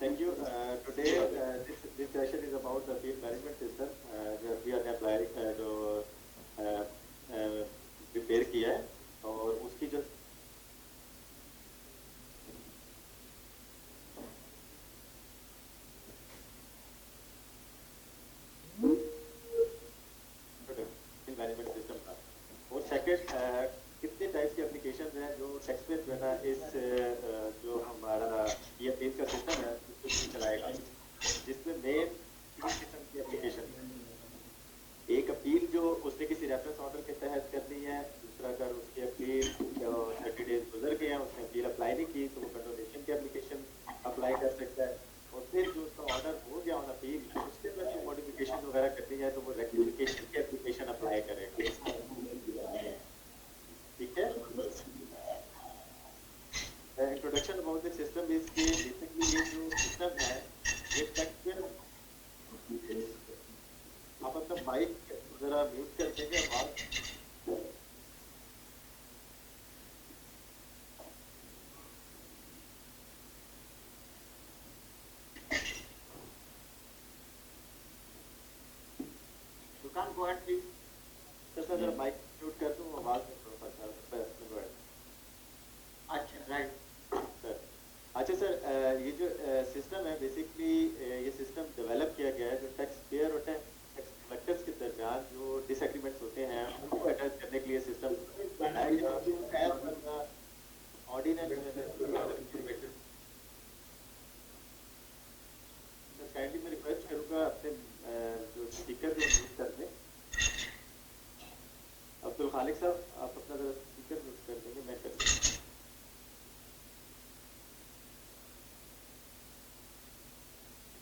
Thank you. Today, this session is about the field management system जो अभी हमने apply जो prepare किया है और उसकी जो field management system था और second कितने टाइप्स के एप्लीकेशन हैं जो टेक्सपेयर जो है ना इस जो हमारा ये पेज का सिस्टम है उसको चलाएगा जिसमें मेन तीन किस्म की एप्लीकेशन है। एक अपील जो उसने किसी रेफरेंस ऑर्डर के तहत करनी है, दूसरा अगर उसकी अपील 30 डेज गुजर गए हैं उसने अपील अप्लाई नहीं की तो वो कंडोनेशन की एप्लीकेशन अप्लाई कर सकता है और फिर जो उसका ऑर्डर हो गया ऑन अपील उसके अंदर जो मॉडिफिकेशन वगैरह करनी है तो वो रेक्टिफिकेशन की एप्लीकेशन अप्लाई करेगा। ठीक है। Introduction about the system is कि बेसिकली ये जो सिस्टम है ये टेक्सपेयर आप अपना माइक जरा म्यूट कर देंगे आवाज। You can't go ahead please. Sir जरा माइक म्यूट कर दूं आवाज में थोड़ा सा गो अहेड। अच्छा राइट सर। अच्छा सर ये जो सिस्टम है बेसिकली ये सिस्टम डेवलप किया गया है जो टैक्स पेयर और टैक्स कलेक्टर्स के दरमियान जो डिसएग्रीमेंट्स होते हैं उनको एड्रेस करने के लिए सिस्टम बनाया गया है। ऑर्डिनेंस काइंडली मैं रिक्वेस्ट करूंगा अपने जो स्पीकर जो म्यूट कर दें। अब्दुल खालिक साहब आप अपना जरा स्पीकर म्यूट कर देंगे मैं कर दूंगा।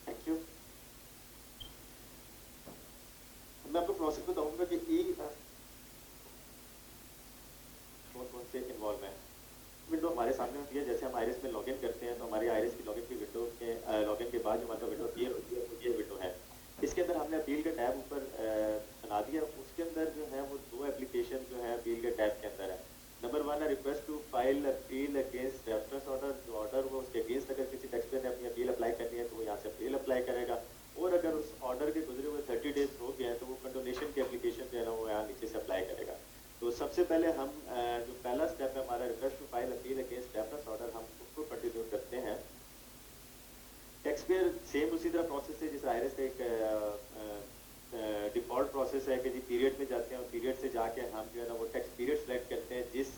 Thank you. मैं आपको प्रोसेस बताऊंगा कि कौन से इन्वॉल्व है। विंडो हमारे सामने होती है जैसे हम आइरिस में लॉगिन करते हैं तो हमारी आइरिस की लॉगिन की विंडो के लॉगिन के बाद जो हमारा विंडो क्लियर होती है वो ये विंडो है। इसके अंदर हमने अपील का टैब ऊपर बना दिया। उसके अंदर जो है वो दो एप्लीकेशन जो है अपील के टैब के अंदर है। नंबर 1 है request to file appeal against reference order. जो ऑर्डर हो उसके अगेंस्ट अगर किसी टैक्सपेयर ने अपनी अपील अप्लाई करनी है तो वो यहाँ से अपील अप्लाई करेगा और अगर उस ऑर्डर के गुजरे हुए 30 डेज हो गए हैं तो वो कंडोनेशन की एप्लीकेशन जो है ना वो यहाँ नीचे से अप्लाई करेगा। तो सबसे पहले हम जो पहला स्टेप है हमारा request to file appeal against reference order हम उसको कंटिन्यू करते हैं। टैक्सपेयर सेम उसी तरह प्रोसेस है जैसे आइरिस का एक डिफॉल्ट प्रोसेस है कि जी पीरियड में जाते हैं और पीरियड से जाके हम जो है ना वो टैक्स पीरियड सेलेक्ट करते हैं जिस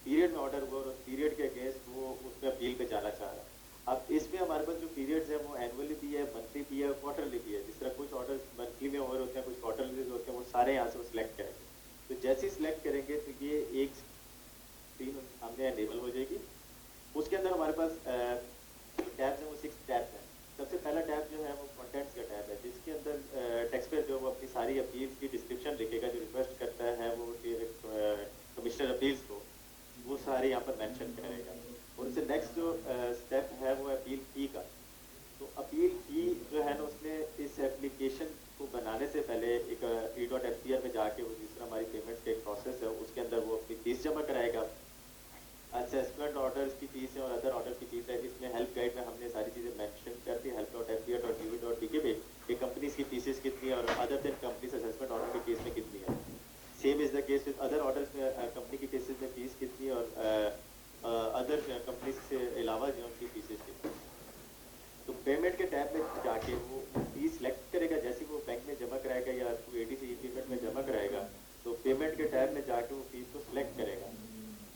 पीरियड में ऑर्डर हुआ और उस पीरियड के अगेंस्ट वो उसमें अपील पे जाना चाह रहा है। अब इसमें हमारे पास जो पीरियड्स है वो एनुअली भी है, मंथली भी है, क्वार्टरली भी है। जिस तरह कुछ ऑर्डर मंथली में ओवर होते हैं कुछ क्वार्टरली होते हैं वो सारे यहाँ से वो सिलेक्ट करेंगे। तो जैसे ही सिलेक्ट करेंगे तो ये एक स्क्रीन सामने एनेबल हो जाएगी। उसके अंदर हमारे पास टैब्स हैं वो 6 टैब्स हैं। सबसे पहला टैब जो है वो कंटेंट्स का टैब है जिसके अंदर टैक्सपेयर जो वो अपनी सारी अपील की डिस्क्रिप्शन लिखेगा जो रिक्वेस्ट करता है वो कमिश्नर अपील्स को वो सारे यहाँ पर मेंशन करेगा। और उससे नेक्स्ट जो स्टेप है वो अपील फी का। तो अपील फी जो है ना उसने इस एप्लीकेशन को बनाने से पहले एक e.fpr में जाके वो जिस तरह हमारी पेमेंट्स का एक प्रोसेस है उसके अंदर वो अपनी फीस जमा कराएगा। असेसमेंट ऑर्डर्स की फीस है और अदर ऑर्डर की फीस है। इसमें हेल्प गाइड में हमने सारी चीज़ें मेंशन कर दी help.fpr.gov.bk पे कि कंपनीज की फीसेस कितनी है और other than companies assessment order के केस में कितनी है। Same is the case with other orders में कंपनी की केसेस में फीस कितनी है और अदर कंपनीज से अलावा जो उनकी फीसेस कितनी है। तो पेमेंट के टैब में जाके वो फीस सिलेक्ट करेगा जैसे वो बैंक में जमा कराएगा या ADC पेमेंट में जमा कराएगा तो पेमेंट के टैब में जाके वो फीस को सिलेक्ट करेगा।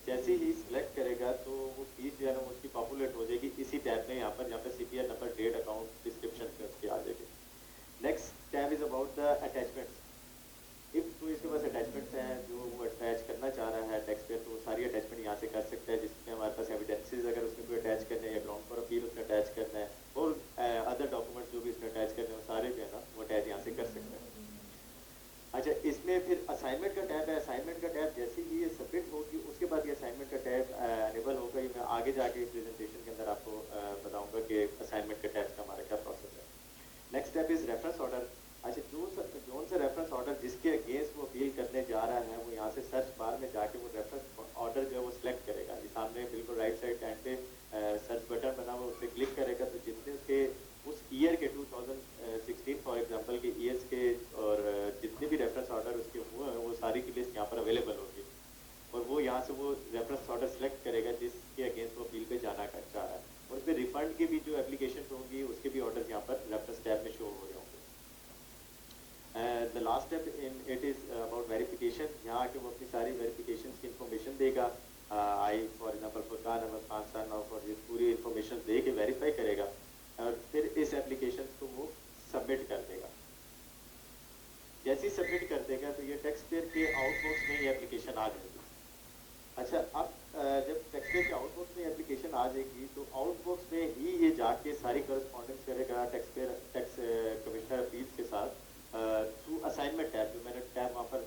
जैसे ही सिलेक्ट करेगा तो वो फीस जो है ना उसकी पॉपुलेट हो जाएगी इसी टैब में यहाँ पर CPR number, date, account description में उसके आ जाएगी। Next tab is about the attachments. If तो इसके पास अटैचमेंट्स हैं जो वो अटैच करना चाह रहा है टैक्सपेयर तो सारी अटैचमेंट यहाँ से कर सकता है जिसमें हमारे पास एविडेंसेस अगर उसमें कोई अटैच करना है या ग्राउंड फॉर अपील उसमें अटैच करना है और अदर डॉक्यूमेंट जो भी इसमें अटैच करने हैं वो सारे जो है ना वो अटैच यहाँ से कर सकते हैं। अच्छा इसमें फिर असाइनमेंट का टैब है। असाइनमेंट का टैब जैसे ही ये सबमिट होगी उसके बाद ये असाइनमेंट का टैब अनेबल होगा। ये मैं आगे जाके प्रेजेंटेशन के अंदर आपको बताऊंगा कि असाइनमेंट का टैब का हमारा क्या प्रोसेस है। Next step is reference order. अच्छा जोन से रेफरेंस ऑर्डर जिसके अगेंस्ट वो अपील करने जा रहा है वो यहाँ से सर्च बार में जाके वो रेफरेंस ऑर्डर जो है वो सिलेक्ट करेगा। ये सामने बिल्कुल राइट साइड एंड पे सर्च बटन बना हुआ उस पर क्लिक करेगा तो जितने उसके भी जो एप्लीकेशन होंगी उसके भी ऑर्डर यहाँ पर रेफरेंस टैब में शो हो रहे होंगे। The last step in it is about verification. यहाँ आके वो अपनी सारी वेरिफिकेशन की इंफॉर्मेशन देगा। I for example Furqan Ahmad Khan सन और ये पूरी इंफॉर्मेशन दे के वेरीफाई करेगा और फिर इस एप्लीकेशन को वो सबमिट कर देगा। जैसे ही सबमिट कर देगा तो ये टैक्स पेयर के आउटबॉक्स में ये एप्लीकेशन आ जाएगी। अच्छा, अब जब टैक्स पेयर के आउटबॉक्स में एप्लीकेशन आ जाएगी तो आउटबॉक्स में ही ये जाके सारी करस्पॉन्डेंस करेगा टैक्स कमिश्नर अपील्स के साथ थ्रू असाइनमेंट टैब। जो मैंने टैब वहाँ पर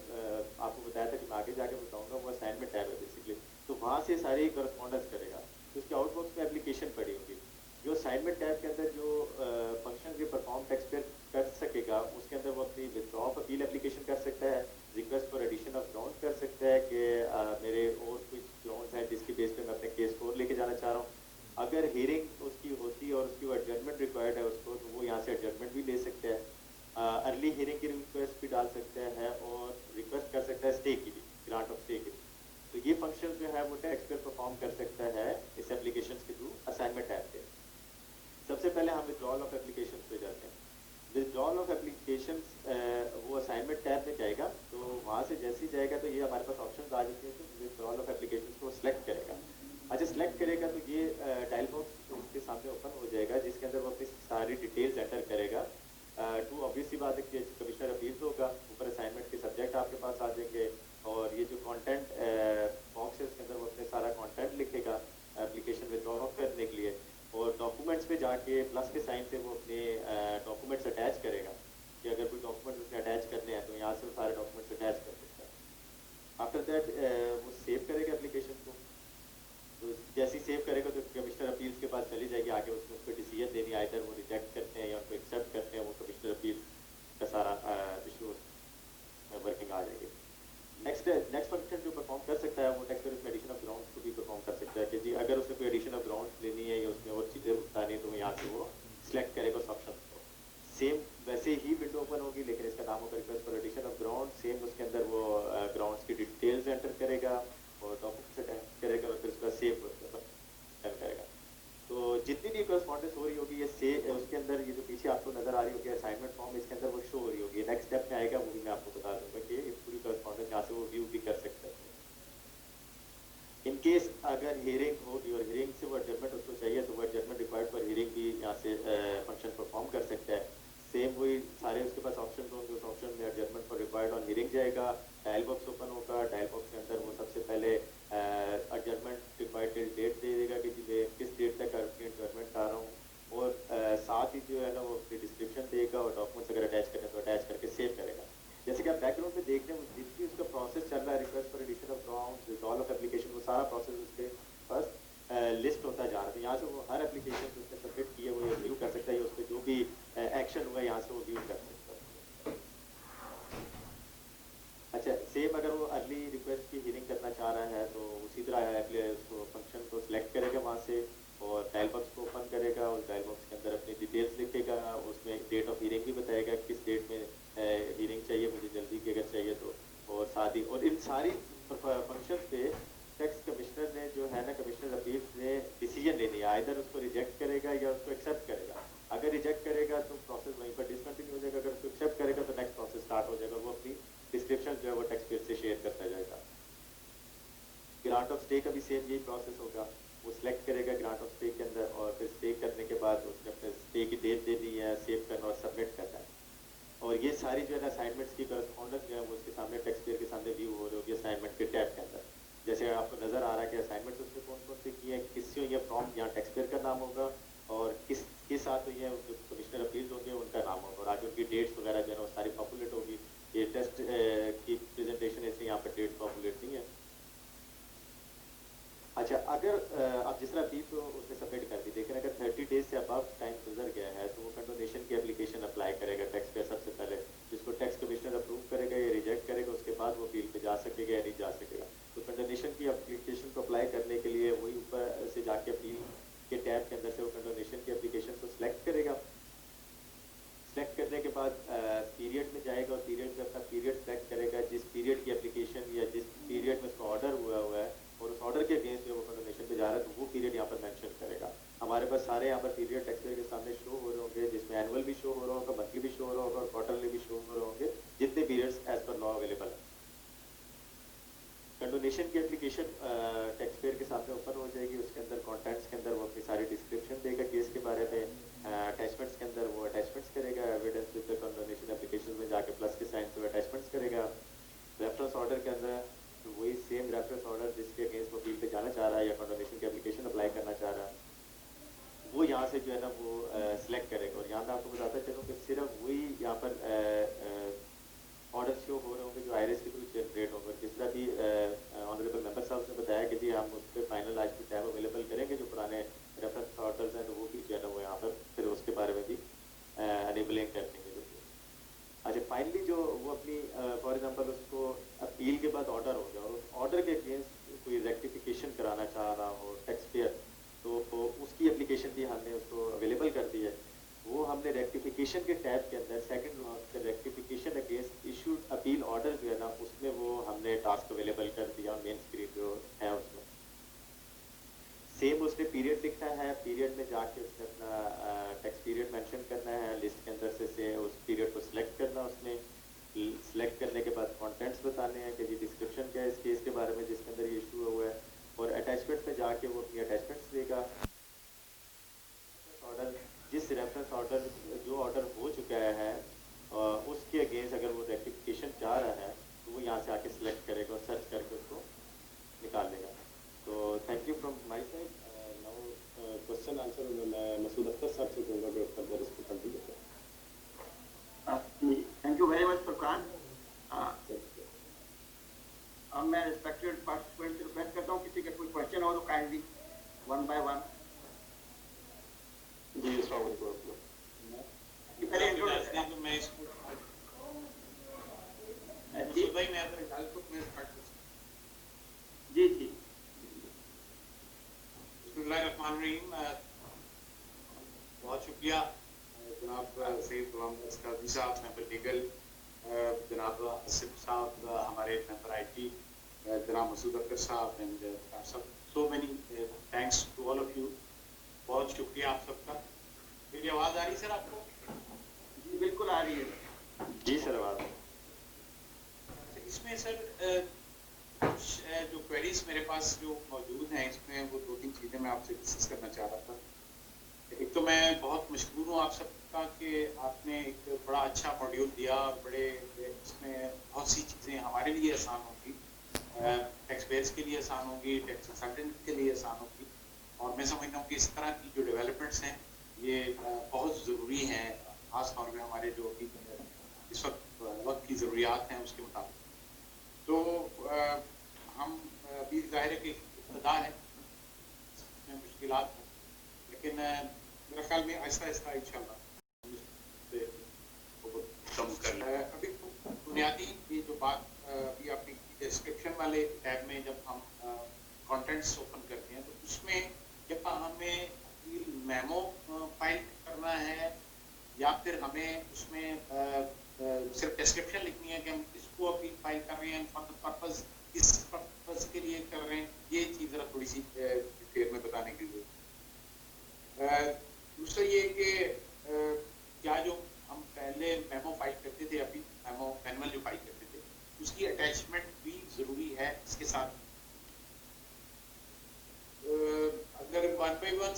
आपको बताया था कि मैं आगे जाके बताऊंगा, वो असाइनमेंट टैब है बेसिकली। तो वहाँ से सारी करस्पॉन्डेंस करेगा। तो उसके आउटबॉक्स में एप्लीकेशन पड़ी होगी। जो असाइनमेंट टैब के अंदर जो फंक्शन जो परफॉर्म टैक्स पेयर कर सकेगा उसके अंदर वो अपनी विथड्रॉ ऑफ अपील एप्लीकेशन कर सकता है, request for addition of ground कर सकता है कि मेरे और कुछ ग्राउंड हैं जिसकी बेस पे मैं अपने केस को और लेके जाना चाह रहा हूँ। अगर हियरिंग उसकी होती है और उसकी वो एडजर्टमेंट रिक्वायर्ड है उसको, तो वो यहाँ से एडजर्टमेंट भी ले सकते हैं। अर्ली हियरिंग की रिक्वेस्ट भी डाल सकते हैं और रिक्वेस्ट कर सकता है स्टे की भी, ग्रांट ऑफ स्टे की। तो ये फंक्शन जो है वो टैक्स पेयर परफॉर्म कर सकता है इस एप्लीकेशन के थ्रू असाइनमेंट टैब पे। सबसे पहले हम विथड्रॉल ऑफ एप्लीकेशन पे जाते हैं। विथड्रॉल ऑफ एप्लीकेशन वो असाइनमेंट टैब में जाएगा। तो वहाँ से जैसे ही जाएगा तो ये हमारे पास ऑप्शन आ जाते हैं। तो विथड्रॉल ऑफ एप्लीकेशन को सिलेक्ट करेगा। अच्छा, सिलेक्ट करेगा तो ये डायल बॉक्स उसके सामने ओपन हो जाएगा जिसके अंदर वो अपनी सारी डिटेल्स एंटर करेगा। टू ऑब्वियस सी बात है कि कमिश्नर अपील होगा, ऊपर असाइनमेंट के सब्जेक्ट आपके पास आ जाएंगे और ये जो कंटेंट बॉक्स है उसके अंदर वो अपने सारा कंटेंट लिखेगा एप्लीकेशन विथड्रॉ करने के लिए। और डॉक्यूमेंट्स पे जाके प्लस के साइन से वो अपने डॉक्यूमेंट्स अटैच करेगा कि अगर कोई डॉक्यूमेंट उसने अटैच करने हैं तो यहाँ से वो सारे डॉक्यूमेंट्स अटैच कर सकता है। आफ्टर दैट वो सेव करेगा एप्लीकेशन को। तो जैसे ही सेव करेगा तो कमिश्नर अपील्स के पास चली जाएगी। आगे उसमें उस पर डिसीजन देनी, आइदर वो रिजेक्ट करते हैं या उनको एक्सेप्ट करते हैं। वो कमिश्नर अपील का सारा इशू वर्किंग आ जाएगी। नेक्स्ट फंक्शन जो परफॉर्म कर सकता है वो टैक्स पेयर उसमें एडिशन ऑफ ग्राउंड्स को भी परफॉर्म कर सकता है कि जी अगर उसने कोई एडिशन ऑफ ग्राउंड्स लेनी है या उसमें और चीज़ें भुगतानी है तो यहाँ से वो सिलेक्ट करेगा उस ऑप्शन को। सेम वैसे ही विंडो ओपन होगी लेकिन इसका नाम होगा request for addition of ground. Same उसके अंदर वो ग्राउंड्स की डिटेल्स एंटर करेगा और डॉक्यूमेंट्स अटैच करेगा और फिर उसका सेव करेगा। तो जितनी भी करस्पॉन्डेंस हो रही होगी ये उसके अंदर ये जो पीछे आपको नजर आ रही होगी असाइनमेंट फॉर्म, इसके अंदर वो शो हो रही होगी। नेक्स्ट स्टेप में आएगा वो भी मैं आपको बता दूंगा कि इस पूरी करस्पॉन्डेंस यहाँ से वो व्यू भी कर सकते हैं। इन केस अगर हियरिंग होगी और हियरिंग से वो एडजर्टमेंट उसको चाहिए तो वो एडजर्टमेंट रिक्वायर्ड फॉर हियरिंग भी यहाँ से फंक्शन परफॉर्म कर सकता है। सेम वही सारे उसके पास ऑप्शन होंगे, उस ऑप्शन में एडजर्टमेंट फॉर रिक्वायर्ड ऑन हियरिंग जाएगा। डायल बॉक्स ओपन होगा। डायल बॉक्स के अंदर वो सबसे पहले एडजर्टमेंट रिक्वायर्ड टिल डेट दे देगा कि जी मैं किस डेट तक अपनी एडजर्टमेंट चाह रहा हूँ और साथ ही जो है ना वो अपनी डिस्क्रिप्शन देगा और डॉक्यूमेंट्स अगर अटैच करें तो अटैच करके सेव करेगा। जैसे कि आप बैकग्राउंड में देख रहे हैं जितनी उसका प्रोसेस चल रहा है, request for addition of ground, withdrawal of application, वो सारा प्रोसेस उसके फर्स्ट लिस्ट होता जा रहा है। तो यहाँ से वो हर एप्लीकेशन उसने सबमिट किए वो व्यू कर सकता है या उस पर जो भी एक्शन हुआ यहाँ से वो व्यू कर सकता है। अच्छा, सेम अगर वो अर्ली रिक्वेस्ट की हियरिंग करना चाह रहा है तो उसी तरह उसको फंक्शन को सिलेक्ट करेगा वहाँ से और डायल बॉक्स को ओपन करेगा और डायल बॉक्स के अंदर अपनी डिटेल्स लिखेगा। उसमें डेट ऑफ हियरिंग भी बताएगा किस डेट में हियरिंग चाहिए, मुझे जल्दी की अगर चाहिए तो। और साथ ही और इन सारी फंक्शन पे टैक्स कमिश्नर ने जो है ना कमिश्नर अपील्स ने डिसीजन लेनी है, आइदर उसको रिजेक्ट करेगा या उसको एक्सेप्ट करेगा। अगर रिजेक्ट करेगा तो प्रोसेस वहीं पर डिसकंटिन्यू हो जाएगा, अगर उसको एक्सेप्ट करेगा तो नेक्स्ट प्रोसेस स्टार्ट हो जाएगा। वो अपनी डिस्क्रिप्शन जो है वो टैक्स पेयर से शेयर करता जाएगा। ग्रांट ऑफ स्टे का भी सेम यही प्रोसेस होगा। वो सिलेक्ट करेगा ग्रांट ऑफ स्टे के अंदर और फिर स्टे करने के बाद उसने अपने स्टे की डेट देनी है, सेव करना और सबमिट करना है। और ये सारी जो है ना असाइनमेंट्स की करस्पॉन्डेंस जो है वो उसके सामने टैक्स पेयर के सामने व्यू हो रही होगी असाइनमेंट के टैब के अंदर। जैसे आपको नजर आ रहा है कि असाइनमेंट्स उसने कौन कौन से किए हैं, किससे हुई है, फ्रॉम यहाँ टैक्स पेयर का नाम होगा और किसके साथ हुई है जो कमिश्नर अपील होंगे उनका नाम होगा और आगे उनकी डेट्स वगैरह जो है वो सारी पॉपुलेट होगी। ये टेस्ट की प्रेजेंटेशन इसलिए यहाँ पर डेट्स पॉपुलेट नहीं है। अच्छा, अगर आप जिस तरह अपील तो उसने सबमिट कर दी, लेकिन अगर 30 डेज से अबव टाइम गुजर गया है तो वो कंडोनेशन की एप्लीकेशन अप्लाई करेगा टैक्स पेयर सबसे पहले, जिसको टैक्स कमिश्नर अप्रूव करेगा या रिजेक्ट करेगा। उसके बाद वो अपील पे जा सकेगा या नहीं जा सकेगा। तो कंडोनेशन की एप्लीकेशन को अप्लाई करने के लिए वही ऊपर से जाके अपील के टैब के अंदर से वो कंडोनेशन की एप्लीकेशन को सिलेक्ट करेगा। सिलेक्ट करने के बाद पीरियड में जाएगा और पीरियड में अपना पीरियड सिलेक्ट करेगा जिस पीरियड की एप्लीकेशन या जिस पीरियड में उसका ऑर्डर हुआ है और उस ऑर्डर के अगेंस्ट जो वो कंडोनेशन पे जा रहा है तो वो पीरियड यहाँ पर मेंशन टैक्स पेयर के सामने शो हो रहे होंगे, जिसमें एनुअल भी शो हो रहा होगा, मंथली भी शो हो रहा होगा और क्वार्टरली भी शो हो रहे होंगे, जितने periods as per law available है। कंडोनेशन की एप्लीकेशन टैक्स पेयर के सामने ओपन हो जाएगी। उसके अंदर कॉन्टेंट्स के अंदर वो अपनी सारी डिस्क्रिप्शन देगा केस के बारे में। अटैचमेंट्स के अंदर वो अटैचमेंट्स करेगा, evidence with the condonation application में जाके प्लस के साइन से अटैचमेंट्स करेगा। रेफरेंस ऑर्डर के अंदर वही सेम रेफरेंस ऑर्डर जिसके अगेंस्ट वकील पे जाना चाह रहा है या कंडोनेशन की एप्लीकेशन अप्लाई करना चाह रहा है, वो यहाँ से जो है ना वो सिलेक्ट करेगा। और यहाँ मैं आपको बताता चलूँ कि सिर्फ वही यहाँ पर ऑर्डर शो हो रहे होंगे जो आईआरएस के थ्रू जनरेट होंगे। जिस तरह भी ऑनरेबल मेंबर साहब ने बताया कि जी हम उस पर फाइनल आज की टैब अवेलेबल करेंगे, जो पुराने रेफरेंस ऑर्डर्स हैं तो वो भी जो है ना वो यहाँ पर फिर उसके बारे में भी अनेबलिंग कर देंगे। जो अच्छा फाइनली जो वो अपनी फॉर एग्जांपल उसको अपील के बाद ऑर्डर हो गया और उस ऑर्डर के अगेंस्ट कोई रेक्टिफिकेशन कराना चाह रहा हो टैक्स पेयर, तो उसकी एप्लीकेशन भी हमने उसको अवेलेबल कर दी है। वो हमने रेक्टिफिकेशन के टैब के अंदर second rectification against issued appeal order जो है ना उसमें वो हमने टास्क अवेलेबल कर दिया मेन स्क्रीन जो है उसमें। सेम उसमें पीरियड लिखना है, पीरियड में जाके उसमें अपना टैक्स पीरियड मेंशन करना है, लिस्ट के अंदर से उस पीरियड को सिलेक्ट करना, उसमें सिलेक्ट करने के बाद कंटेंट्स बताने हैं कि जी डिस्क्रिप्शन क्या है इस केस के बारे में जिसके अंदर ये इशू हुआ है, और अटैचमेंट में जाके वो अपनी अटैचमेंट्स देगा। ऑर्डर जिस रेफरेंस ऑर्डर जो ऑर्डर हो चुका है उसके अगेंस्ट अगर वो रेक्टिफिकेशन चाह रहा है तो वो यहाँ से आके सिलेक्ट करेगा और सर्च करके उसको निकाल देगा। तो thank you from my side. Now question answer मैं मसूद अख्तर साहब से कहूँगा कि फर्दर इसको कंटिन्यू करें। Thank you very much Furqan. अब मैं रिस्पेक्टेड पार्टिसिपेंट से रिक्वेस्ट करता हूँ किसी का कोई क्वेश्चन हो तो काइंडली वन बाय वन। जी अस्सलाम वालेकुम। जी जी बहुत शुक्रिया जनाब सैयद गुलाम काजी साहब मेंबर लीगल, जनाब आसिफ साहब हमारे मेंबर आईटी, जनाब मसूद अख्तर साहब and so many thanks to all of you. बहुत शुक्रिया आप सबका। मेरी आवाज़ आ रही सर आपको? जी बिल्कुल आ रही है। जी सर आवाज़। इसमें सर कुछ जो क्वेरीज मेरे पास जो मौजूद हैं इसमें वो दो तीन चीज़ें मैं आपसे डिस्कस करना चाह रहा था। एक तो मैं बहुत मशकूर हूँ आप सबका कि आपने एक बड़ा अच्छा मॉड्यूल दिया और बड़े इसमें बहुत सी चीज़ें हमारे लिए आसान होंगी, टैक्स पेयर्स के लिए आसान होंगी, टैक्स कंसल्टेंट के लिए आसान होगी। और मैं समझता हूँ कि इस तरह की जो डेवलपमेंट्स हैं ये बहुत ज़रूरी हैं, खास तौर में हमारे जो इस वक्त की ज़रूरियात हैं उसके मुताबिक। तो हम अभी ज़ाहिर है कि इब्तिदा है, इसमें मुश्किलात हैं, लेकिन मेरे ख्याल में आहिस्ता आहिस्ता इंशाल्लाह कम कर है। अभी बुनियादी ये जो बात अभी आपने डिस्क्रिप्शन वाले टैब में जब हम कंटेंट्स ओपन करते हैं तो उसमें जब हमें मेमो फाइल करना है या फिर हमें उसमें सिर्फ डिस्क्रिप्शन लिखनी है कि हम इसको अभी फाइल कर रहे हैं फॉर द पर्पस, इस पर्पस के लिए कर रहे हैं, ये चीज़ जरा थोड़ी सी डिटेल में बताने की जरूरत। दूसरा ये कि क्या जो हम पहले मेमो फाइल करते थे, अभी मेमो मैनुअल जो फाइल करते थे उसकी अटैचमेंट भी ज़रूरी है इसके साथ। अगर वन बाई वन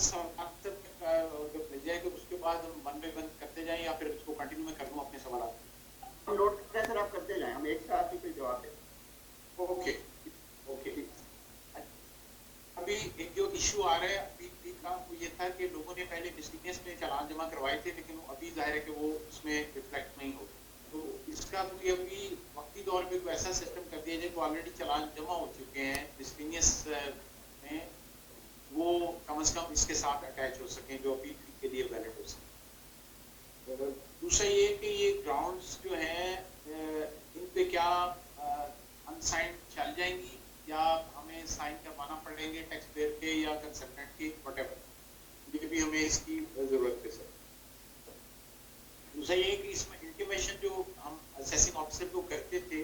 जब मिल जाए तो उसके बाद हम वन बाई वन करते जाएं या फिर इसको कंटिन्यू में कर दूं अपने सवाल हम नोट करते सर, आप करते जाएं, हम एक साथ ही पे जवाब दें। Okay okay. अभी एक जो इशू आ रहा है अभी का वो ये था कि लोगों ने पहले मिसलिनियस में चालान जमा करवाए थे लेकिन अभी जाहिर है कि वो उसमें रिफ्लेक्ट नहीं हो, तो इसका कोई अभी वक्ती दौर पे कोई ऐसा सिस्टम कर दिया जाए कि ऑलरेडी चालान जमा हो चुके हैं मिसलिनियस में, वो कम से कम इसके साथ अटैच हो सकें जो अभी के लिए वैलिड हो सके। दूसरा ये कि ये ग्राउंड्स जो हैं इन पे क्या अनसाइंड चल जाएंगी या हमें साइन करवाना पड़ेंगे टैक्स पेयर के या कंसल्टेंट के, व्हाटएवर, ये भी हमें इसकी जरूरत है सर। दूसरा ये कि इसमें इंटीमेशन जो हम असेसिंग ऑफिसर को करते थे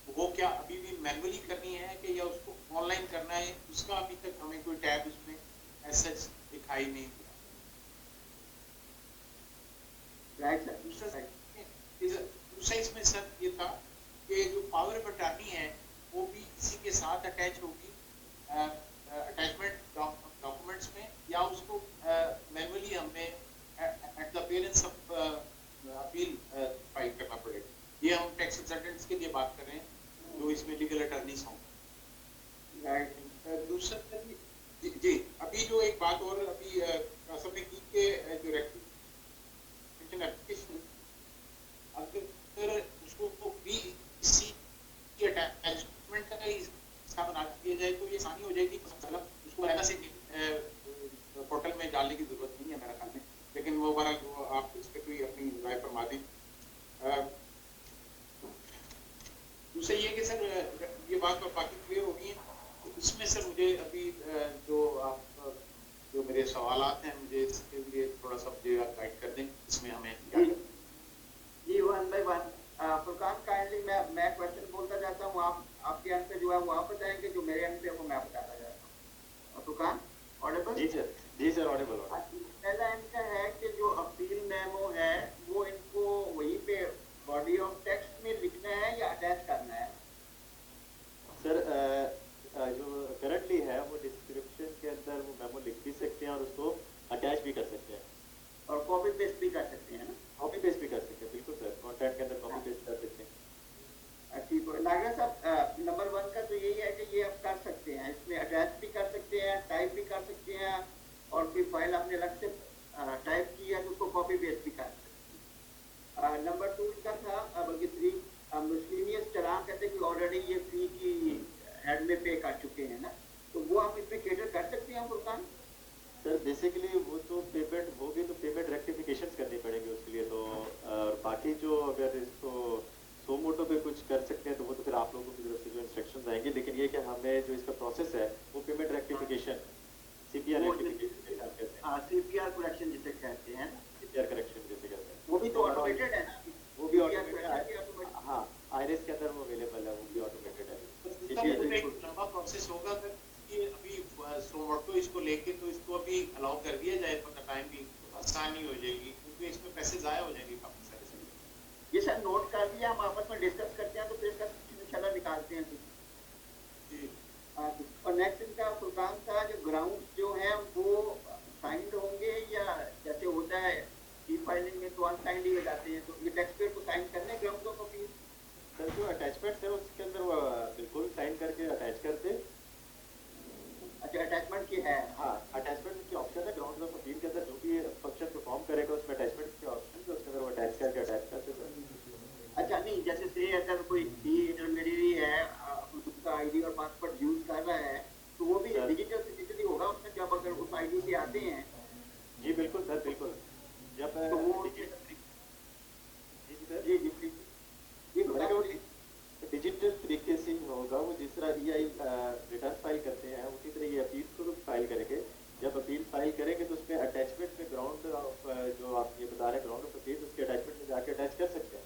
वो क्या अभी भी मैनुअली करनी है कि या उसको ऑनलाइन करना है, उसका अभी तक हमें कोई टैब उसमें ऐसा दिखाई नहीं दिया। राइट सर, दूसरा राइट। दूसरा इसमें सर ये था कि जो पावर ऑफ अटॉर्नी है वो भी इसी के साथ अटैच होगी अटैचमेंट डॉक्यूमेंट्स में, या उसको मैनुअली हमें at the appearance of appeal file करना पड़ेगा। ये हम टैक्स कंसल्टेंट्स के लिए बात कर रहे हैं जो इसमें लीगल अटॉर्नीज हों। राइट। दूसरा जी, जी अभी जो एक बात और अभी सबने की के जो रेक्टिफिकेशन एप्लीकेशन अगर उसको भी इसी के अटैचमेंट का हिस्सा बना दिया जाए तो ये आसानी हो जाएगी, मतलब उसको अलग से पोर्टल में डालने की जरूरत नहीं है मेरा ख्याल में, लेकिन वो बहरहाल आप इस पर कोई अपनी राय फरमा दें। दूसरा ये कि सर ये बात तो बाकी क्लियर हो गई है, तो इसमें सर मुझे अभी जो आप जो मेरे सवालात हैं मुझे इसके लिए थोड़ा सा मुझे गाइड कर दें, इसमें हमें क्या जी one by one. Furqan kindly मैं क्वेश्चन बोलता जाता हूँ, आप आपके आंसर जो है वो आप बताएंगे, जो मेरे आंसर है वो मैं बताता जाता हूँ। फुरकान ऑडिबल? जी सर ऑडिबल। पहला आंसर है कि जो अपील मेमो है वो इनको वहीं पे बॉडी ऑफ टेक्स्ट में लिखना है या अटैच करना है? सर जो करंटली है वो डिस्क्रिप्शन के अंदर वो मेमो लिख भी सकते हैं और उसको अटैच भी कर सकते हैं और कॉपी पेस्ट भी कर सकते हैं ना? कॉपी पेस्ट भी कर सकते हैं, बिल्कुल सर, कॉन्टेंट के अंदर कॉपी पेस्ट कर सकते हैं। ठीक है नागरा साहब, नंबर 1 का तो यही है कि ये आप कर सकते हैं, इसमें अटैच भी कर सकते हैं, टाइप भी कर सकते हैं, और फिर फाइल आपने अलग से टाइप की है तो उसको कॉपी पेस्ट भी कर सकते हैं। नंबर 2 का था बल्कि 3 मिसलेनियस चालान कहते हैं कि ऑलरेडी ये फी की हेड में पे कर चुके हैं ना, तो वो आप इसमें कैटर कर सकते हैं फुरकान? सर बेसिकली वो तो पेमेंट होगी तो पेमेंट रेक्टिफिकेशन करनी पड़ेगी उसके लिए, तो बाकी जो अगर इसको सो मोटो पे कुछ कर सकते हैं तो वो तो फिर आप लोगों की तरफ से जो इंस्ट्रक्शंस आएंगे, लेकिन ये कि हमें जो इसका प्रोसेस है वो पेमेंट रेक्टिफिकेशन सीपीआर रेक्टिफिकेशन के साथ कहते हैं। सीपीआर करेक्शन जिसे कहते हैं, सीपीआर करेक्शन जैसे कहते हैं, वो भी तो ऑटोमेटेड है ना? वो भी ऑटोमेटेड है। हाँ आईरिस के अंदर वो अवेलेबल है, वो भी ऑटोमेटेड है। एक लंबा प्रोसेस होगा फिर कि अभी सोमोटो इसको लेके तो इसको अभी अलाउ कर दिया जाए तो टाइम भी आसानी हो जाएगी, क्योंकि इसमें पैसे जाया हो जाएंगे काफी सारे से। ये सर नोट कर दिया, हम आपस में डिस्कस करते हैं तो फिर इसका इंशाल्लाह निकालते हैं जी। और नेक्स्ट इनका फुरकान था जो ग्राउंड्स जो हैं वो साइंड होंगे या जैसे होता है ई फाइलिंग में तो अनसाइंड ही हो जाते हैं, तो ये टैक्स पेयर को साइन करने ग्राउंड्स को फिर सर जो अटैचमेंट है उसके अंदर वो बिल्कुल साइन करके अटैच कर दे। अच्छा अटैचमेंट की है? हाँ अटैचमेंट की ऑप्शन है ग्राउंड ऑफ अपील के अंदर, जो भी फंक्शन परफॉर्म करेगा उसमें अटैचमेंट के ऑप्शन है, उसके अंदर वो अटैच करके अटैच कर देगा। अच्छा नहीं, जैसे से अगर कोई डी इंटरमीडियरी है उसका आईडी और पासवर्ड यूज कर रहा है तो वो भी डिजिटल सिग्नेचर होगा उसमें, जब अगर उस आईडी से आते हैं? जी बिल्कुल सर, बिल्कुल। जब तो वो डिजिटल तरीके से होगा, वो जिस तरह EI रिटर्न फाइल करते हैं उसी तरह ये अपील को फाइल करेंगे। जब अपील फाइल करेंगे तो उसमें अटैचमेंट में ग्राउंड ऑफ जो आप ये बता रहे हैं ग्राउंड ऑफ अपील, उसके अटैचमेंट में जाके अटैच कर सकते हैं।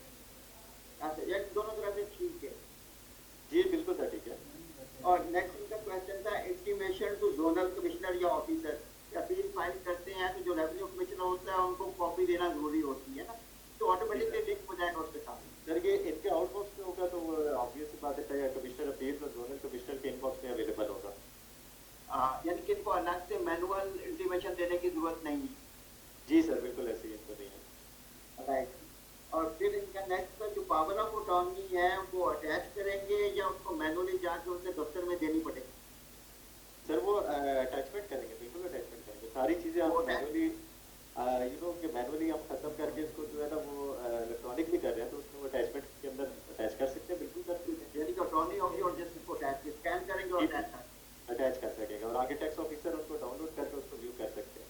अच्छा ये दोनों तरह से ठीक है? जी बिल्कुल सर ठीक है। और नेक्स्ट इनका क्वेश्चन था इंटीमेशन टू जोनल कमिश्नर या ऑफिसर, अपील फाइल करते हैं तो जो रेवेन्यू कमिश्नर होता है उनको कॉपी देना जरूरी होती है ना, तो ऑटोमेटिकली लिंक हो जाएगा उसके साथ। सर ये इनके आउटबॉक्स में होगा तो ऑब्वियस सी बात है कमिश्नर अपील और जोनल कमिश्नर के इनबॉक्स में अवेलेबल होगा। यानी कि इनको अलग से मैनुअल इंटीमेशन देने की जरूरत नहीं है? जी सर बिल्कुल ऐसे ही इनको नहीं है। राइट। और फिर इनका नेक्स्ट का जो पावर ऑफ अटॉर्नी है वो अटैच करेंगे या उसको मैनुअली जाके उनसे दफ्तर में देनी पड़ेगी? सर वो अटैचमेंट करेंगे, बिल्कुल अटैचमेंट करेंगे, सारी चीजें आप मैनुअली कि मैनुअली हम खत्म करके इसको जो है ना वो इलेक्ट्रॉनिक भी कर रहे हैं तो उसमें वो अटैचमेंट के अंदर अटैच कर सकते हैं, बिल्कुल कर सकते हैं। यानी कि अटॉर्नी होगी और जस्ट इसको अटैच स्कैन करेंगे और अटैच कर सकेगा, और आगे टैक्स ऑफिसर उसको डाउनलोड करके उसको व्यू कर सकते हैं।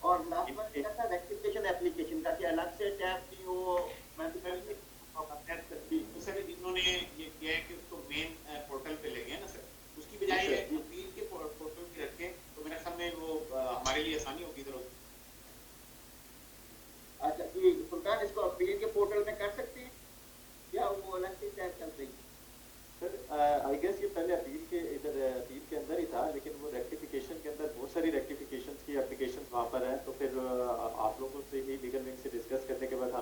और लास्ट वन क्या था रेक्टिफिकेशन एप्लीकेशन का, कि अलग से टैब की वो मैं तो सर इन्होंने ये किया है कि उसको मेन पोर्टल पे ले गए ना सर, उसकी बजाय अपील के पोर्टल पे रखें तो मेरे ख्याल में वो हमारे लिए आसानी होगी जरूर। अच्छा कि फुरकान इसको अपील के पोर्टल में कर सकते हैं या वो अलग से टैब चल रही है? सर आई गेस ये पहले अपील के इधर अपील के अंदर ही था, लेकिन वो रेक्टिफिकेशन के अंदर बहुत सारी रेक्टिफिकेशन की एप्लीकेशन वहाँ पर है, तो फिर आप लोगों से ही लीगल विंग से डिस्कस करने के बाद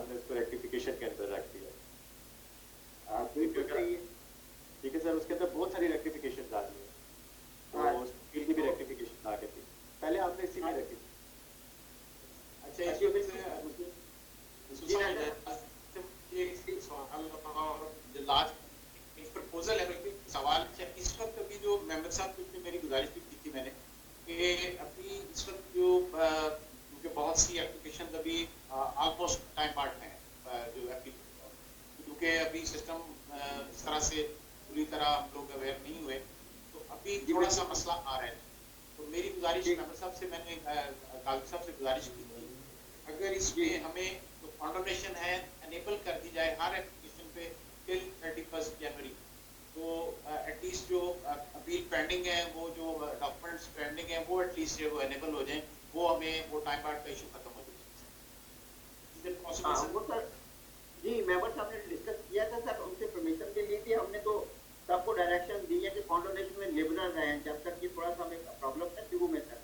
एक सवाल और लास्ट एक प्रपोजल है, बल्कि सवाल इस वक्त अभी जो मेंबर साहब ने मेरी गुजारिश भी की थी मैंने कि अभी इस वक्त जो क्योंकि बहुत सी एप्लीकेशन अभी ऑलमोस्ट टाइम पार्ट में है जो एप्लीकेशन, क्योंकि अभी सिस्टम इस तरह से पूरी तरह हम लोग अवेयर नहीं हुए, तो अभी थोड़ा सा मसला आ रहा है। तो मेरी गुजारिश मेंबर साहब से, मैंने कालवी साहब से गुजारिश की थी, अगर इसमें हमें जो कॉन्डोनेशन है एनेबल कर दी जाए हर एप्लीकेशन पे टिल 31 जनवरी, तो एटलीस्ट जो अपील पेंडिंग है, वो जो डॉक्यूमेंट्स पेंडिंग है, वो एटलीस्ट वो एनेबल हो जाए, वो हमें वो टाइम पार्ट का इशू खत्म हो जाए। वो सर जी मेंबर साहब ने डिस्कस किया था सर, उनसे परमिशन भी ली थी हमने, तो सबको डायरेक्शन दी है कि कॉन्डोनेशन में लिबरल रहें जब तक कि थोड़ा सा हमें प्रॉब्लम है शुरू में सर।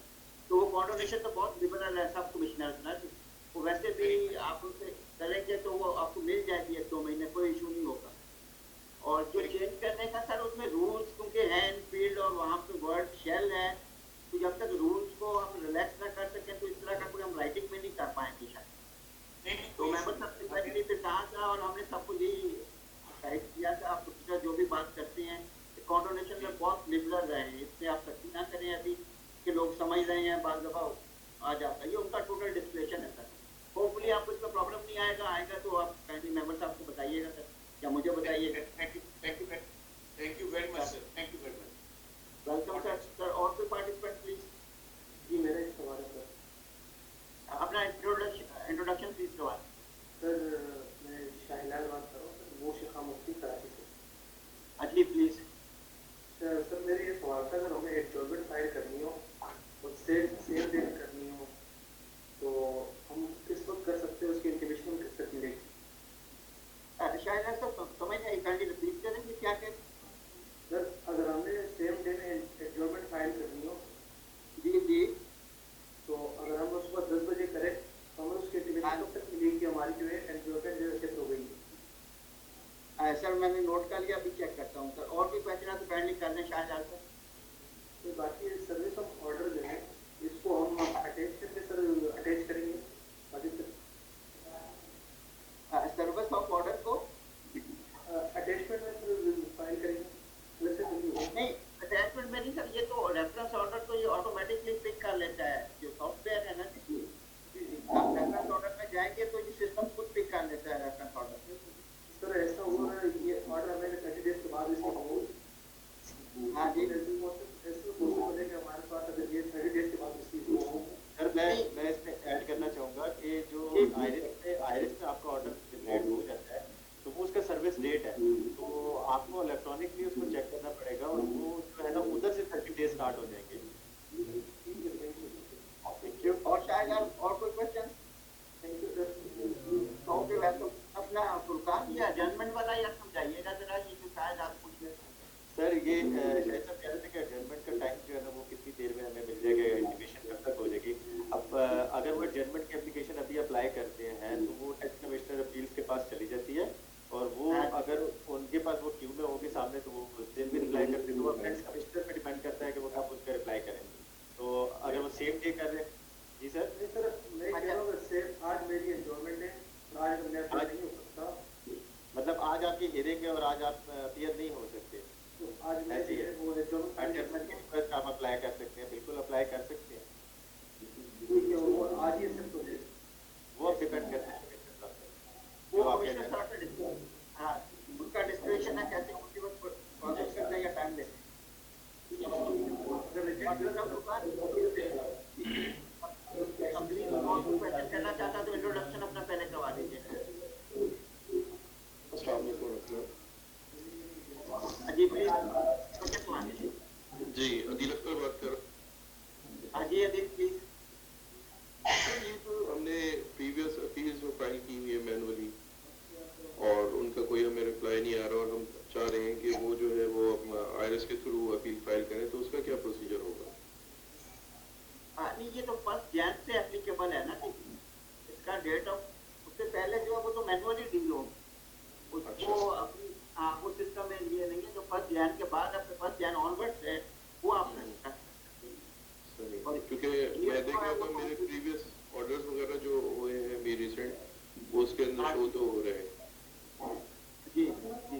तो वो कॉन्डोनेशन तो बहुत लिबरल है सब कमिश्नर ना, वो वैसे भी आप उनसे करेंगे तो वो आपको मिल जाएगी 1-2 महीने, कोई इशू नहीं होगा। और जो चेंज करने का सर उसमें रूल्स क्योंकि है फील्ड और वहाँ पे वर्ड शेल है, तो जब तक रूल्स को हम रिलैक्स ना कर सकें तो इस तरह का कोई हम राइटिंग में नहीं कर पाएंगे शायद। तो मेंबर साहब ने फिर कहा था और हमने सबको यही गाइड किया था, आप जो भी बात करते हैं कॉन्डोनेशन में बहुत लिबरल रहे हैं, इससे आप सख्ती ना करें अभी कि लोग समझ रहे हैं बात दफा आ जाता है, ये उनका टोटल डिस्क्रिप्शन है सर। होपफुली आपको इसका प्रॉब्लम नहीं आएगा तो आप काइंडली मेंबर साहब को बताइएगा सर, या मुझे बताइएगा। Thank you very much sir, thank you very much. Welcome sir. Sir और कोई पार्टिसिपेंट प्लीज। जी मेरा एक सवाल है सर। अपना इंट्रोडक्शन प्लीज करवाएं। सर मैं शाहिलाल बात कर रहा हूँ सर, वो शिखा मुफ्ती कराची से। अजी प्लीज। सर मेरे ये सवाल था, अगर हमें एडजॉर्नमेंट फाइल करनी हो और सेम डेट करनी हो तो हम किस वक्त कर सकते हैं, उसकी इंटीमेशन किस तक मिलेगी? शाहिलाल सर समझ नहीं, काइंडली रिपीट करेंगे क्या कहते? सर अगर हमने सेम डे में एडजॉर्नमेंट फाइल करनी हो जी जी, तो अगर हम उस वक्त 10 बजे करें तो हमें उसकी इंटीमेशन कब तक मिलेगी कि हमारी जो है एडजॉर्नमेंट जो शिफ्ट हो गई है? सर मैंने नोट कर लिया, अभी चेक करता हूँ सर। और भी क्वेश्चन है तो काइंडली कर लें शाहजाद सर। तो बाकी सर्विस ऑफ ऑर्डर जो है इसको हम अटैच करके सर अटैच करेंगे बाकी सर सर्विस ऑफ ऑर्डर को अटैचमेंट में सर फाइल करेंगे, वैसे तो नहीं होगा। नहीं अटैचमेंट में नहीं सर, ये तो रेफरेंस ऑर्डर तो ये ऑटोमेटिकली पिक कर लेता है, जो सॉफ्टवेयर है ना जी, आप रेफरेंस ऑर्डर में जाएंगे तो ये सिस्टम खुद पिक कर लेता है रेफरेंस ऑर्डर। सर ऐसा हुआ है, ये ऑर्डर हमें 30 डेज के बाद रिसीव हो। हाँ जी ऐसे पॉसिबल है कि हमारे पास अगर ये 30 डेज के बाद रिसीव हो। सर मैं इसमें ऐड करना चाहूँगा कि जो आयरिस में आपका ऑर्डर जनरेट हो जाता है तो वो उसका सर्विस डेट है, तो आपको इलेक्ट्रॉनिकली उसको चेक करना पड़ेगा और वो जो है ना उधर से 30 डेज स्टार्ट हो जाएंगे। Thank you. और शायद और कोई question? Thank you sir. Okay welcome. अपना फुरकान या एडजस्टमेंट वाला या समझाइएगा जरा, ये जो शायद आप पूछ रहे थे सर। ये शायद सब कह रहे थे कि एडजस्टमेंट का टाइम जो है ना वो कितनी देर में हमें मिल जाएगा, इंटीमेशन कब तक हो जाएगी। अब अगर वो एडजस्टमेंट की एप्लीकेशन अभी अप्लाई करते हैं तो वो टैक्स कमिश्नर अपील्स के पास चली जाती है और वो अगर उनके पास वो क्यू में होगी सामने तो वो उस दिन भी रिप्लाई करते हैं, तो वो टैक्स कमिश्नर पे डिपेंड करता है कि वो कब उसका रिप्लाई करें। तो अगर वो सेम डे कर रहे हैं। जी सर। नहीं सर मैं कह रहा हूँ सेम आज मेरी एंजॉयमेंट है, आज मैं नहीं हो सकता, मतलब आज आपकी हियरिंग है और आज आप अपीयर नहीं हो सकते, तो आज मैं वो एडजस्टमेंट की रिक्वेस्ट आप अप्लाई कर सकते हैं, बिल्कुल अप्लाई कर सकते हैं। ठीक है, वो आज ही शिफ्ट हो जाए, वो डिपेंड करता है वो कमिश्नर साहब का डिस्कशन, हाँ उनका डिस्क्रिप्शन है कैसे उनके वक्त प्रोसेस करना है या टाइम लेते हैं। क्वेश्चन करना चाहता तो इंट्रोडक्शन अपना पहले करवा दीजिए। जी प्लीज जी अदील अख्तर बात कर। हाँ जी अदील प्लीज। ये तो हमने प्रीवियस अपील्स जो फाइल की हुई है मैनुअली और उनका कोई हमें रिप्लाई नहीं आ रहा और हम चाह रहे हैं कि वो जो है वो आईआरएस के थ्रू अपील फाइल करें, तो उसका क्या प्रोसीजर होगा? हाँ नहीं ये तो 1 जनवरी से एप्लीकेबल है ना, इसका डेट ऑफ उससे पहले जो है वो तो मैनुअली डील हो उसको अपनी वो सिस्टम में ये नहीं है, जो 1 जनवरी के बाद अपने 1 जनवरी ऑनवर्ड्स है वो आप कर सकते हैं। क्योंकि मैं देख रहा था मेरे ऑर्डर्स वगैरह जो हुए हैं अभी रिसेंट, वो उसके अंदर शो तो हो रहे हैं। जी जी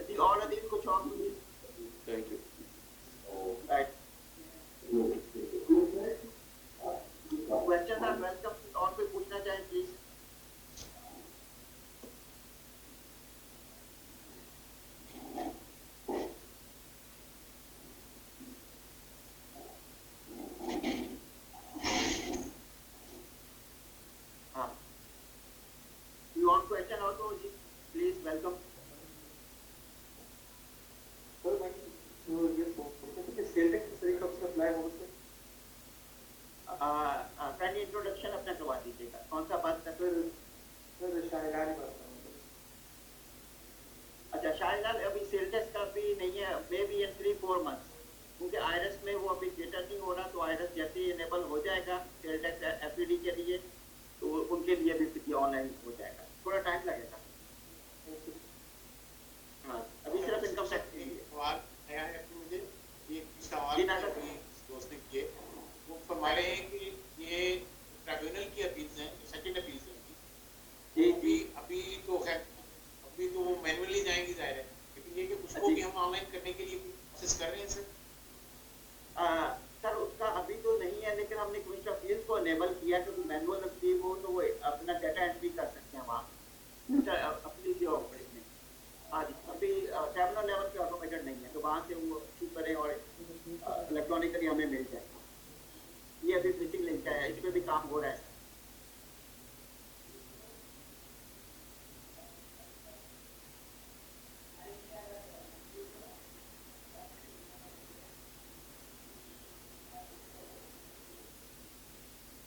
जी। और अदील कुछ और पूछिए। Thank you. Right, question are welcome. और कोई पूछना चाहे प्लीज। हाँ, यू वांट क्वेश्चन ऑल्सो जी, प्लीज वेलकम। सर मैं ये पूछना था कि सेल टैक्स सही कब से अप्लाई होगा सर? फ्रेंड इंट्रोडक्शन अपना करवा दीजिएगा। कौन सा बात कर? सर शायद ही करता हूँ सर। अच्छा, शायद अभी सेल टैक्स का भी नहीं है, मे बी इन 3-4 मंथ्स, क्योंकि आईआरएस में वो अभी कैटर नहीं हो रहा। तो आईआरएस जैसे ही इनेबल हो जाएगा सेल टैक्स एफईडी के लिए, तो उनके लिए भी फिर ऑनलाइन हो जाएगा। थोड़ा टाइम लगेगा। हाँ, अभी सिर्फ इनकम टैक्स के लिए। सवाल नया है कि मुझे एक सवाल जी, नागर। अभी दोस्त ने किए, वो फरमा रहे हैं कि ये ट्राइब्यूनल की अपील्स हैं, सेकंड अपील्स हैं जी अभी अभी तो खैर अभी तो वो मैनुअली जाएंगी जाहिर है, लेकिन ये कि उसको जी। भी हम ऑनलाइन करने के लिए कोशिश कर रहे हैं सर। सर उसका अभी तो नहीं है, लेकिन हमने कुछ अपील्स को अनेबल किया, क्योंकि मैनुअल अपील हो तो वो अपना डाटा एंट्री कर सकते हैं वहाँ अपील के ऑफिस में। हाँ जी, अभी टर्मिनल लेवल के ऑटोमेटेड नहीं है, तो वहाँ से वो इशू करें और इलेक्ट्रॉनिकली हमें मिल जाए। ये अभी मिसिंग लिंक है, इस पे भी काम हो रहा है।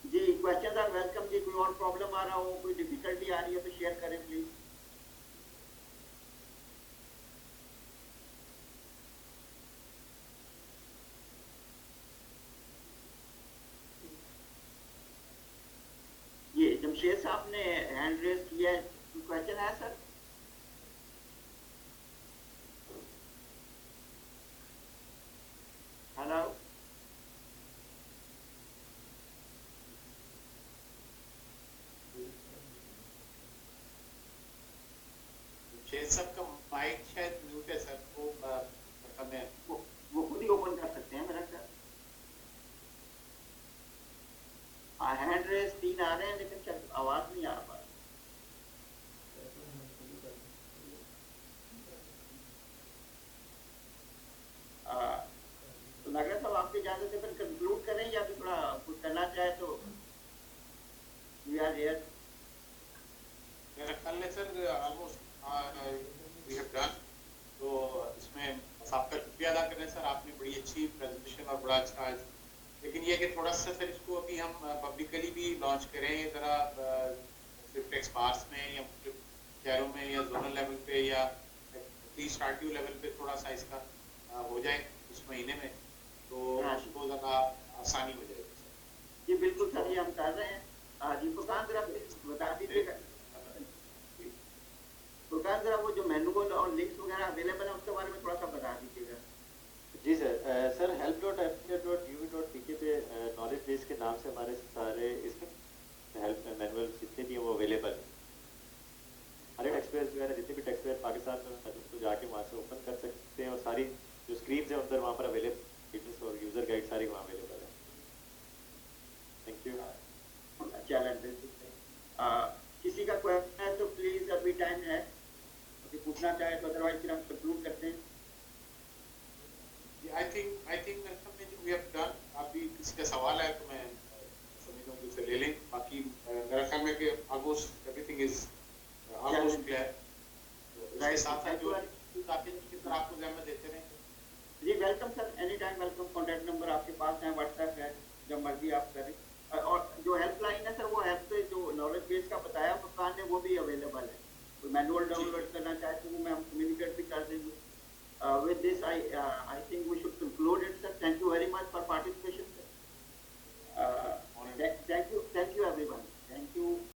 जी, क्वेश्चन आर वेलकम जी। कोई और प्रॉब्लम आ रहा हो, कोई डिफिकल्टी आ रही है तो शेयर करें प्लीज। ये जमशेद साहब ने हैंड रेज किया है, क्वेश्चन है सर? हेलो, शेर साहब का माइक शायद म्यूट है सर, वो मतलब मैं वो खुद ही ओपन कर सकते हैं मेरा ख्याल। हैंड रेज 3 आ रहे हैं, लेकिन शायद आवाज नहीं आ पा रही। तो लग रहा था आपकी इजाजत से फिर कंक्लूड करें, या फिर थोड़ा कुछ करना चाहे तो वी आर हियर। मेरा ख्याल है sir almost we have done. तो इसमें आपका शुक्रिया अदा करें सर, आपने बड़ी अच्छी प्रेजेंटेशन और बड़ा अच्छा आज, लेकिन ये कि थोड़ा सा सर इसको अभी हम पब्लिकली भी लॉन्च करें ज़रा, सिर्फ टेक्स पार्स में या शहरों में या जोनल लेवल पे या एटलीस्ट आरटीओ लेवल पे थोड़ा सा इसका हो जाए इस महीने में, तो उसको ज़्यादा आसानी हो जाएगी सर। जी बिल्कुल सर, ये हम कर रहे हैं। जी फुरकान जरा प्लीज बता दीजिएगा। फुरकान जरा वो जो मैनुअल और लिंक्स वगैरह अवेलेबल है उसके बारे में थोड़ा सा बता दीजिएगा। जी सर। सर help.fca.uv.pk पे नॉलेज बेस के नाम से हमारे सारे इसमें हेल्प मैनुअल जितने भी हैं वो अवेलेबल हैं। हर टैक्स पेयर वगैरह जितने भी टैक्स पेयर पाकिस्तान में हैं उसको जाके वहाँ से ओपन कर सकते हैं, और सारी जो स्क्रीन है उधर वहाँ पर अवेलेबल और यूजर गाइड सारी वहाँ अवेलेबल है। Thank you. चैलेंज किसी का क्वेश्चन है तो प्लीज, अभी टाइम है, अभी पूछना चाहे तो, अदरवाइज फिर हम कंक्लूड करते हैं। I think we have done। अभी किसी का सवाल है तो मैं समझता हूँ कि उसे ले लें, बाकी मेरा ख्याल में कि almost everything is almost clear। इसके साथ साथ जो आते हैं किस तरह आपको जहमत देते रहें। जी welcome sir, any time welcome. Contact number आपके पास है, व्हाट्सएप है, जब मर्जी आप करें। और जो हेल्पलाइन है सर, वो हेल्प पे जो नॉलेज बेस का बताया फुरकान ने वो भी अवेलेबल है। तो मैनुअल डाउनलोड करना चाहे तो वो मैं हम कम्युनिकेट भी कर देंगे। With this I think we should